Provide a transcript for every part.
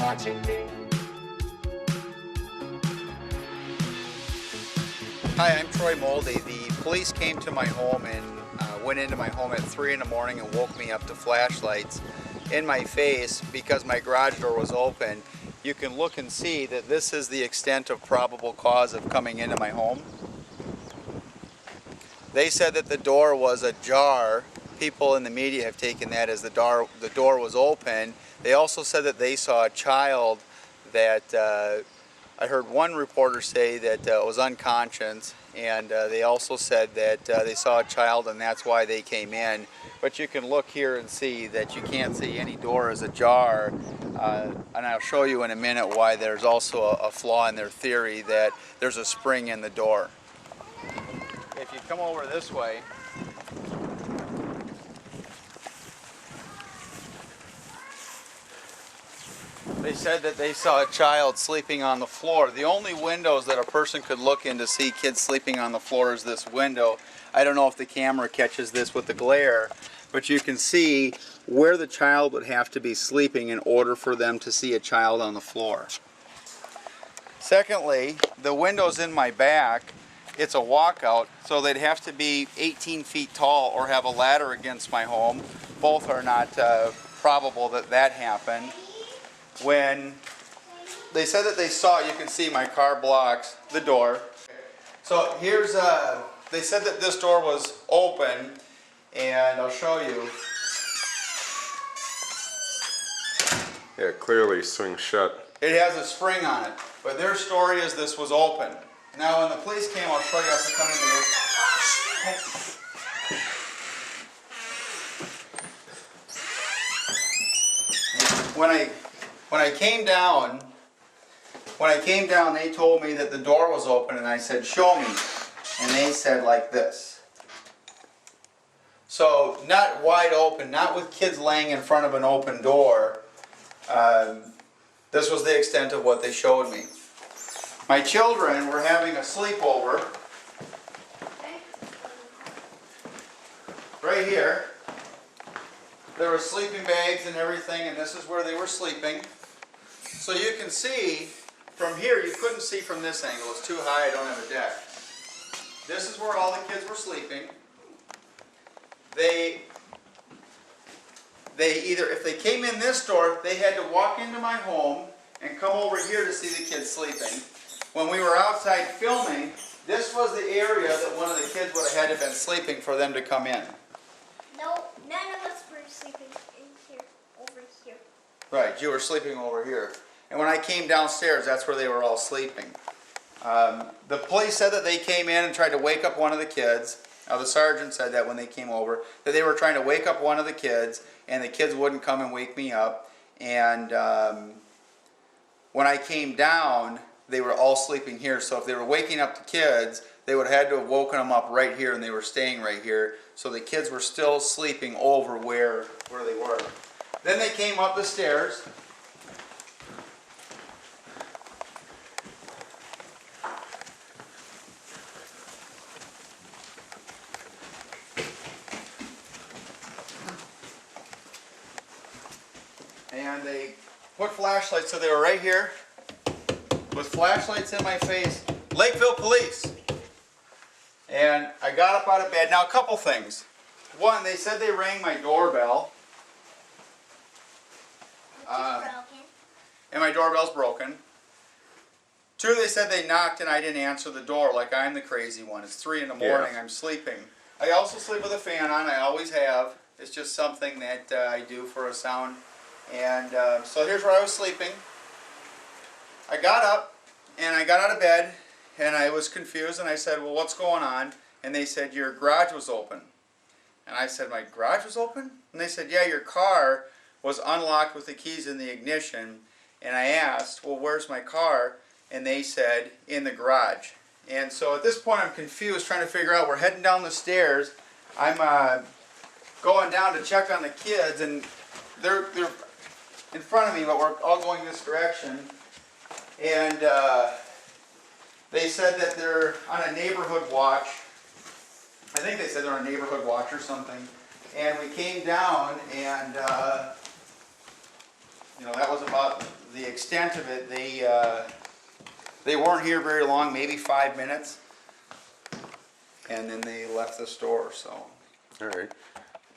watching me. Hi, I'm Troy Molde. The police came to my home and went into my home at 3 in the morning and woke me up to flashlights in my face because my garage door was open. You can look and see that this is the extent of probable cause of coming into my home. They said that the door was ajar. People in the media have taken that as the door was open. They also said that they saw a child that I heard one reporter say that was unconscious, and they also said that they saw a child and that's why they came in. But you can look here and see that you can't see any door is ajar, and I'll show you in a minute why there's also a flaw in their theory that there's a spring in the door. If you come over this way, they said that they saw a child sleeping on the floor. The only windows that a person could look in to see kids sleeping on the floor is this window. I don't know if the camera catches this with the glare, but you can see where the child would have to be sleeping in order for them to see a child on the floor. Secondly, the windows in my back, it's a walkout, so they'd have to be 18 feet tall or have a ladder against my home. Both are not probable that that happened. When they said that they saw, you can see my car blocks the door. So here's, they said that this door was open, and I'll show you. Yeah, it clearly swings shut. It has a spring on it, but their story is this was open. Now when the police came, I'll show you how to come in here. When I came down, they told me that the door was open, and I said, "Show me." And they said like this. So not wide open, not with kids laying in front of an open door. This was the extent of what they showed me. My children were having a sleepover right here. There were sleeping bags and everything, and this is where they were sleeping. So you can see from here, you couldn't see from this angle, it's too high, I don't have a deck. This is where all the kids were sleeping. They either, if they came in this door, they had to walk into my home and come over here to see the kids sleeping. When we were outside filming, this was the area that one of the kids would have had to have been sleeping for them to come in. No, none of us were sleeping in here, over here. Right, you were sleeping over here. And when I came downstairs, that's where they were all sleeping. The police said that they came in and tried to wake up one of the kids. The sergeant said that when they came over, that they were trying to wake up one of the kids, and the kids wouldn't come and wake me up. And when I came down, they were all sleeping here. So if they were waking up the kids, they would have had to have woken them up right here, and they were staying right here. So the kids were still sleeping over where they were. Then they came up the stairs. And they put flashlights, so they were right here with flashlights in my face. Lakeville police. And I got up out of bed. Now a couple things. One, they said they rang my doorbell. And my doorbell's broken. Two, they said they knocked and I didn't answer the door like I'm the crazy one. It's 3 in the morning, I'm sleeping. I also sleep with a fan on, I always have. It's just something that I do for a sound. And so here's where I was sleeping. I got up and I got out of bed and I was confused and I said, "Well, what's going on?" And they said, "Your garage was open." And I said, "My garage was open?" And they said, "Yeah, your car was unlocked with the keys in the ignition." And I asked, "Well, where's my car?" And they said, "In the garage." And so at this point I'm confused, trying to figure out, we're heading down the stairs. I'm going down to check on the kids, and they're in front of me, but we're all going this direction. And they said that they're on a neighborhood watch. I think they said they're on a neighborhood watch or something. And we came down, and you know, that was about the extent of it. They weren't here very long, maybe 5 minutes, and then they left the store. So. All right.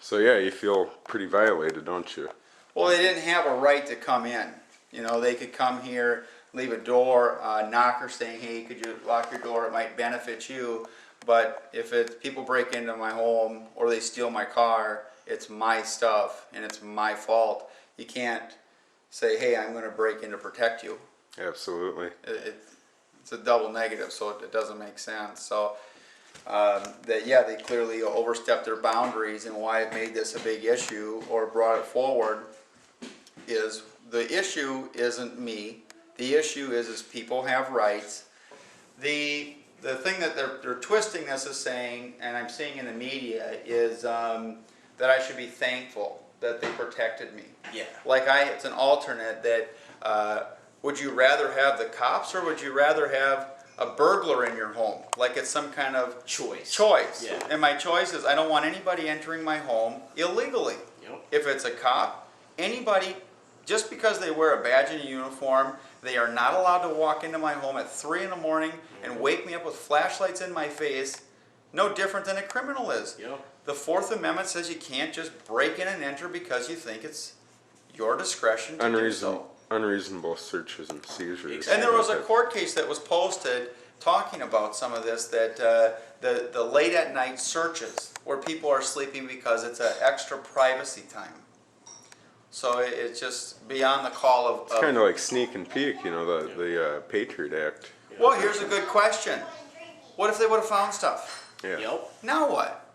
So yeah, you feel pretty violated, don't you? Well, they didn't have a right to come in. You know, they could come here, leave a door, knocker saying, "Hey, could you lock your door? It might benefit you." But if people break into my home or they steal my car, it's my stuff and it's my fault. You can't say, "Hey, I'm going to break in to protect you." Absolutely. It's a double negative, so it doesn't make sense. So they clearly overstepped their boundaries, and why I've made this a big issue or brought it forward is the issue isn't me. The issue is people have rights. The thing that they're twisting this as saying, and I'm seeing in the media, is that I should be thankful that they protected me. Yeah. Like it's an alternate that would you rather have the cops or would you rather have a burglar in your home? Like it's some kind of Choice. choice. Yeah. And my choice is I don't want anybody entering my home illegally. Yep. If it's a cop, anybody, just because they wear a badge and a uniform, they are not allowed to walk into my home at 3 in the morning and wake me up with flashlights in my face, no different than a criminal is. Yep. The Fourth Amendment says you can't just break in and enter because you think it's your discretion to do so. Unreasonable searches and seizures. Exactly. And there was a court case that was posted talking about some of this, that the late at night searches where people are sleeping because it's an extra privacy time. So it's just beyond the call of... It's kind of like sneak and peek, you know, the Patriot Act. Well, here's a good question. What if they would have found stuff? Yeah. Yep. Now what?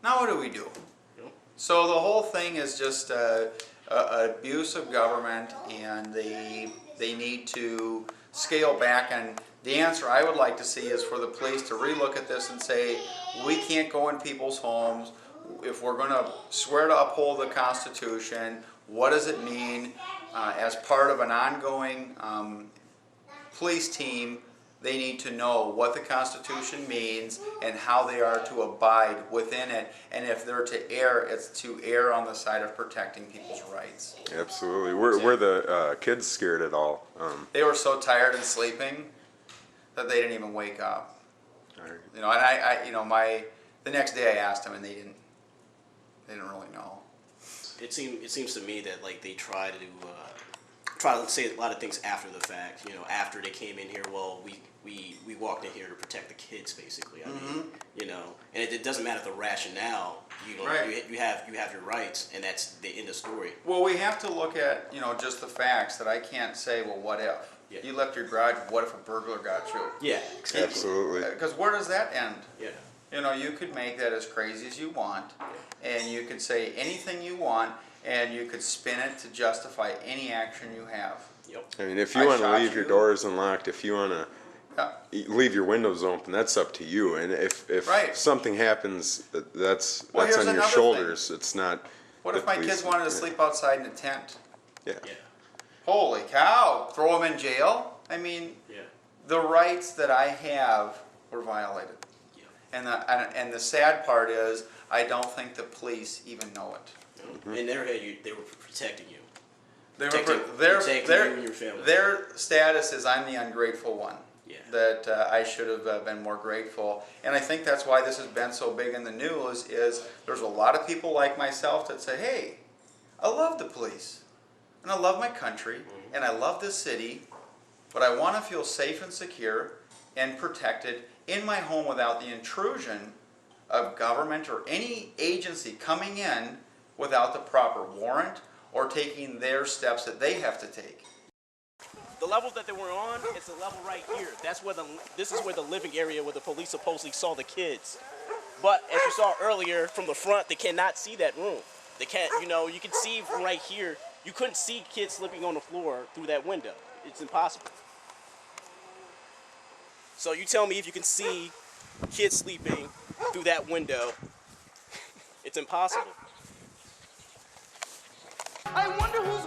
Now what do we do? Yep. So the whole thing is just abuse of government, and they need to scale back. And the answer I would like to see is for the police to relook at this and say, we can't go in people's homes. If we're going to swear to uphold the Constitution, what does it mean as part of an ongoing police team? They need to know what the Constitution means and how they are to abide within it. And if they're to err, it's to err on the side of protecting people's rights. Absolutely. Were the kids scared at all? They were so tired and sleeping that they didn't even wake up. All right. You know, and the next day I asked them, and they didn't really know. It seems to me that like they try to say a lot of things after the fact. You know, after they came in here, well, we walked in here to protect the kids, basically. I mean, you know, and it doesn't matter the rationale. You know, Right. you have your rights, and that's the end of story. Well, we have to look at, just the facts, that I can't say, well, what if? Yeah. You left your garage, what if a burglar got you? Yeah. Exactly. Absolutely. Because where does that end? Yeah. You could make that as crazy as you want, and you could say anything you want, and you could spin it to justify any action you have. Yep. I mean, if I you want to shot leave your you. doors unlocked, if you want to Yeah. leave your windows open, that's up to you. And if Right. something happens, that's Well, here's on your another shoulders. It's not. What the if my police. kids wanted to sleep outside in a tent? Yeah. Yeah. Holy cow, throw them in jail? I mean, Yeah. the rights that I have were violated. Yeah. And the sad part is, I don't think the police even know it. In their head, they were protecting you. They Protecting you and your family. Their status is I'm the ungrateful one. Yeah. That I should have been more grateful. And I think that's why this has been so big in the news, is there's a lot of people like myself that say, hey, I love the police, and I love my country, and I love this city, but I want to feel safe and secure and protected in my home without the intrusion of government or any agency coming in without the proper warrant or taking their steps that they have to take. The level that they were on is the level right here. This is where the living area where the police supposedly saw the kids. But as you saw earlier from the front, they cannot see that room. They can't, you can see from right here, you couldn't see kids sleeping on the floor through that window. It's impossible. So you tell me if you can see kids sleeping through that window, it's impossible. I wonder who's